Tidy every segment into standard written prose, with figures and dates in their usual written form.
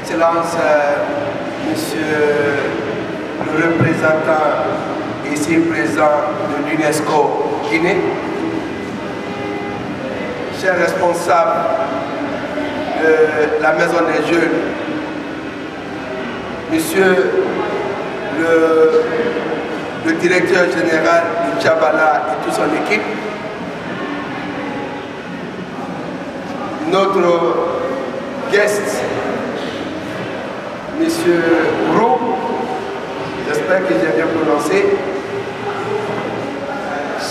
Excellence, Monsieur le représentant ici présent de l'UNESCO Guinée, chers responsables de la Maison des Jeunes, Monsieur le directeur général du Tchabala et toute son équipe, notre guest, Monsieur Roux, j'espère que j'ai bien prononcé,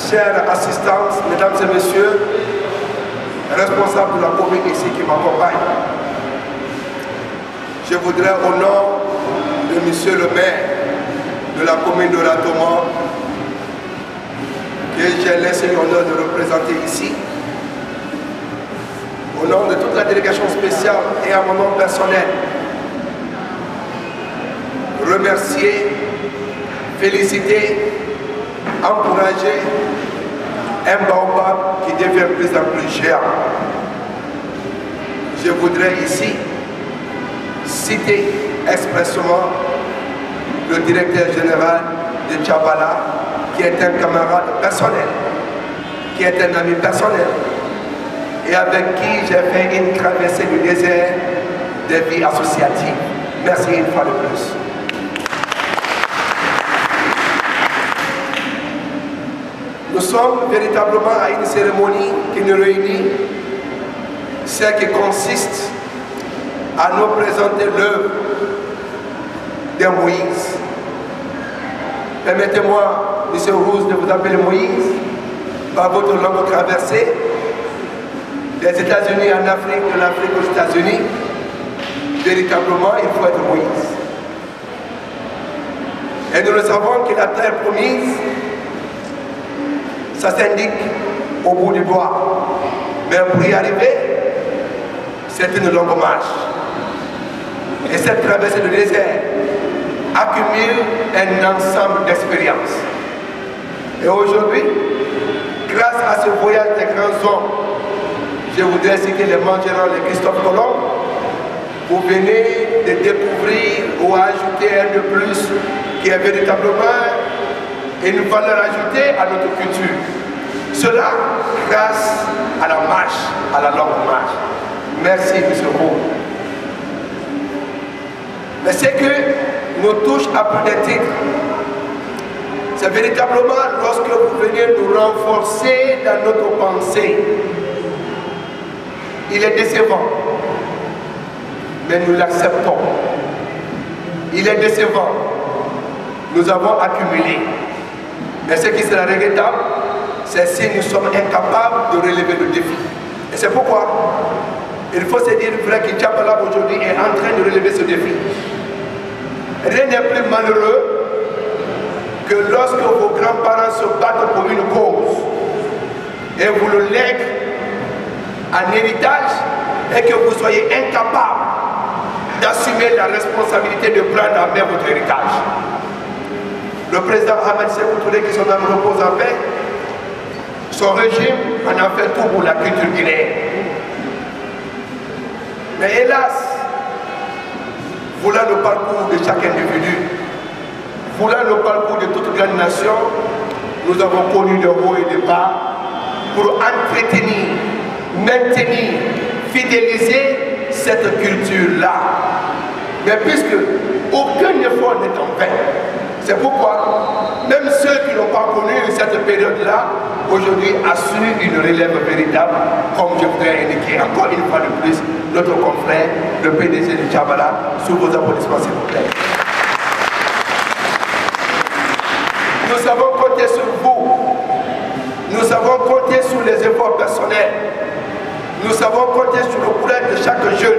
chères assistantes, mesdames et messieurs, responsables de la commune ici qui m'accompagnent, je voudrais au nom de Monsieur le maire de la commune de Ratoma, que j'ai laissé l'honneur de représenter ici, au nom de toute la délégation spéciale et à mon nom personnel, remercier, féliciter, encourager un baobab qui devient de plus en plus géant. Je voudrais ici citer expressément le directeur général de Tchabala, qui est un camarade personnel, qui est un ami personnel, et avec qui j'ai fait une traversée du désert de vie associative. Merci une fois de plus. Nous sommes véritablement à une cérémonie qui nous réunit, celle qui consiste à nous présenter l'œuvre de Moïse. Permettez-moi, M. Rousse, de vous appeler Moïse par votre longue traversée des États-Unis en Afrique, de l'Afrique aux États-Unis. Véritablement, il faut être Moïse. Et nous le savons que la terre promise, ça s'indique au bout du doigt. Mais pour y arriver, c'est une longue marche. Et cette traversée du désert accumule un ensemble d'expériences. Et aujourd'hui, grâce à ce voyage des grands hommes, je voudrais citer les Magellan et Christophe Colomb, vous venez de découvrir ou ajouter un de plus qui est véritablement une valeur ajoutée à notre culture. Cela grâce à la marche, à la longue marche. Merci, M. Roux. Mais ce que nous touche à plus de titres, c'est véritablement lorsque vous venez nous renforcer dans notre pensée. Il est décevant, mais nous l'acceptons. Il est décevant, nous avons accumulé. Mais ce qui sera regrettable, c'est si nous sommes incapables de relever le défi. Et c'est pourquoi il faut se dire vrai que Tchabala aujourd'hui est en train de relever ce défi. Rien n'est plus malheureux que lorsque vos grands-parents se battent pour une cause et vous le lèguent en héritage et que vous soyez incapable d'assumer la responsabilité de prendre en main votre héritage. Le président Ahmed Sékou Touré, qui son âme repose en paix, son régime en a fait tout pour la culture guinéenne. Mais hélas, voilà le parcours de chaque individu, voilà le parcours de toute grande nation, nous avons connu de hauts et de bas pour entretenir, maintenir, fidéliser cette culture-là. Mais puisque aucun effort n'est en vain, c'est pourquoi même ceux qui n'ont pas connu cette période-là, aujourd'hui assurent une relève véritable, comme je voudrais indiquer encore une fois de plus notre confrère, le PDG du Tchabala, sous vos applaudissements s'il vous plaît. Nous avons compté sur vous, nous avons compté sur les efforts personnels, nous avons compté sur le courage de chaque jeune.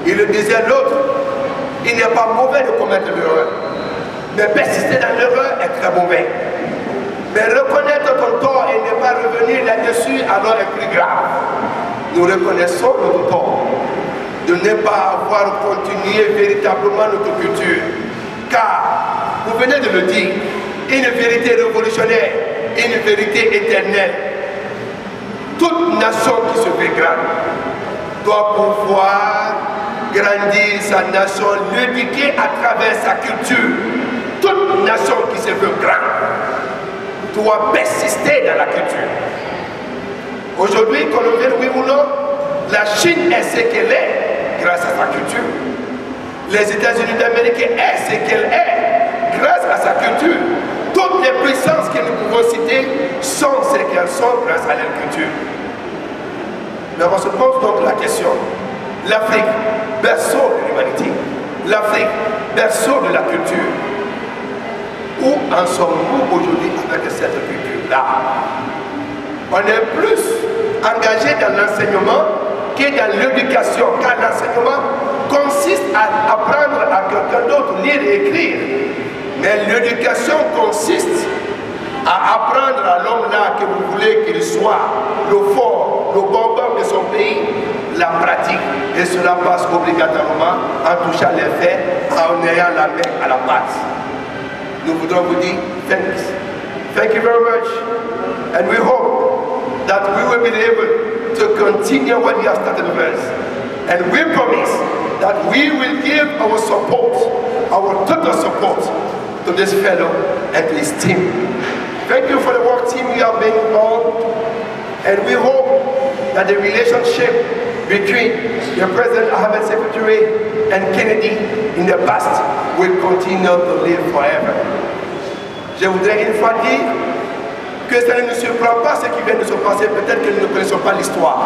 Il le disait l'autre, il n'est pas mauvais de commettre l'erreur. Mais persister dans l'erreur est très mauvais. Mais reconnaître ton tort et ne pas revenir là-dessus alors est plus grave. Nous reconnaissons notre tort de ne pas avoir continué véritablement notre culture. Car, vous venez de le dire, une vérité révolutionnaire, une vérité éternelle. Toute nation qui se fait grande doit pouvoir grandir sa nation, l'éduquer à travers sa culture. Toute nation qui se veut grande doit persister dans la culture. Aujourd'hui, qu'on le veuille oui ou non, la Chine est ce qu'elle est grâce à sa culture. Les États-Unis d'Amérique est ce qu'elle est grâce à sa culture. Toutes les puissances que nous pouvons citer sont ce qu'elles sont grâce à leur culture. Mais on se pose donc la question, l'Afrique, berceau de l'humanité, l'Afrique, berceau de la culture. Où en sommes-nous aujourd'hui avec cette culture-là? On est plus engagé dans l'enseignement que dans l'éducation, car l'enseignement consiste à apprendre à quelqu'un d'autre lire et écrire. Mais l'éducation consiste à apprendre à l'homme-là que vous voulez qu'il soit le fort, le bonbon de son pays, la pratique. Et cela passe obligatoirement en touchant les faits, en ayant la main à la pâte. Nous voudrons vous dire thanks. Thank you very much. And we hope that we will be able to continue what we have started with. And we promise that we will give our support, our total support to this fellow and to his team. Thank you for the work team you have been on. And we hope that the relationship between the President Ahmed Secretary and Kennedy in the past will continue to live forever. Je voudrais une fois dire que ça ne nous surprend pas ce qui vient de se passer, peut-être que nous ne connaissons pas l'histoire.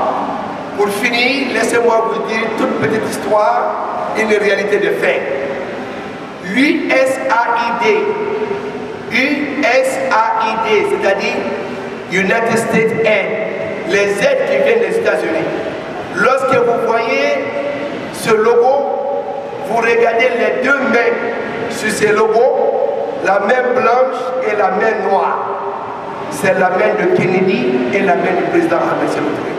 Pour finir, laissez-moi vous dire toute petite histoire, une réalité de fait. USAID, c'est-à-dire United States Aid, les aides qui viennent des États-Unis. Lorsque vous voyez ce logo, vous regardez les deux mains sur ce logo, la main blanche et la main noire. C'est la main de Kennedy et la main du président Ahmed Secretary.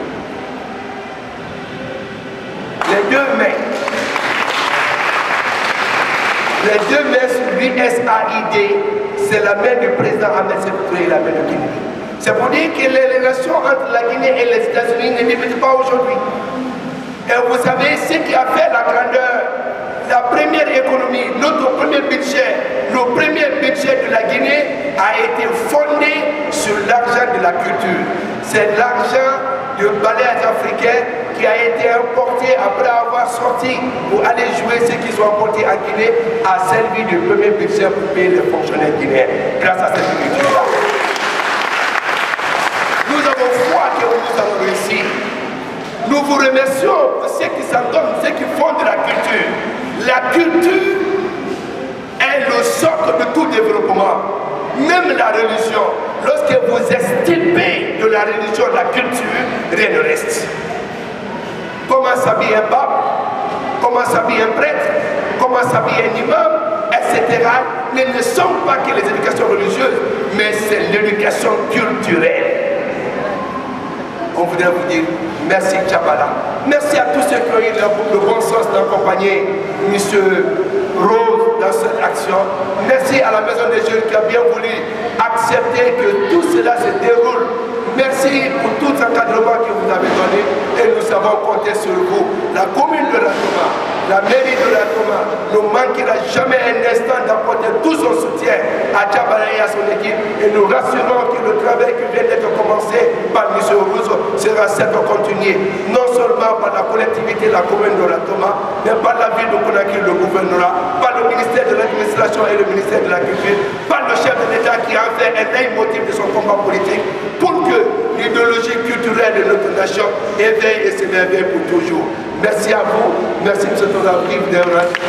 Les deux mains sur l'USAID, c'est la main du président Ahmed Secretary et la main de Kennedy. C'est pour dire que les relations entre la Guinée et les États-Unis ne débutent pas aujourd'hui. Et vous savez ce qui a fait la grandeur, la première économie, notre premier budget, le premier budget de la Guinée a été fondé sur l'argent de la culture. C'est l'argent du ballet africain qui a été importé après avoir sorti pour aller jouer ce qu'ils ont importé en Guinée, a servi du premier budget pour payer les fonctionnaires guinéens grâce à cette culture-là. Nous avons foi que nous allons réussir. Nous vous remercions pour ceux qui s'en donnent, ceux qui font de la culture. La culture est le socle de tout développement. Même la religion, lorsque vous extirpez de la religion la culture, rien ne reste. Comment s'habille un pape, comment s'habille un prêtre, comment s'habille un imam, etc. ne sont pas que les éducations religieuses, mais c'est l'éducation culturelle. On voudrait vous dire merci Tchabala. Merci à tous ceux qui ont eu le bon sens d'accompagner M. Rose dans cette action. Merci à la Maison des Jeunes qui a bien voulu accepter que tout cela se déroule. Merci pour tout l'encadrement que vous avez donné et nous savons compter sur vous. La commune de Ratoma, la mairie de Ratoma ne manquera jamais un instant d'apporter tout son soutien à Tchabala et à son équipe et nous rassurons que le travail qui vient d'être commencé par M. Rouzo sera certes continué, non seulement par la collectivité, la commune de Ratoma, mais par la ville de Conakry, le gouvernorat, par le ministère de l'administration et le ministère de la culture, par le chef de l'État qui a fait un leitmotiv de son combat politique pour que l'idéologie culturelle de notre nation éveille et s'éveille pour toujours. Merci à vous, merci M. Tonabri.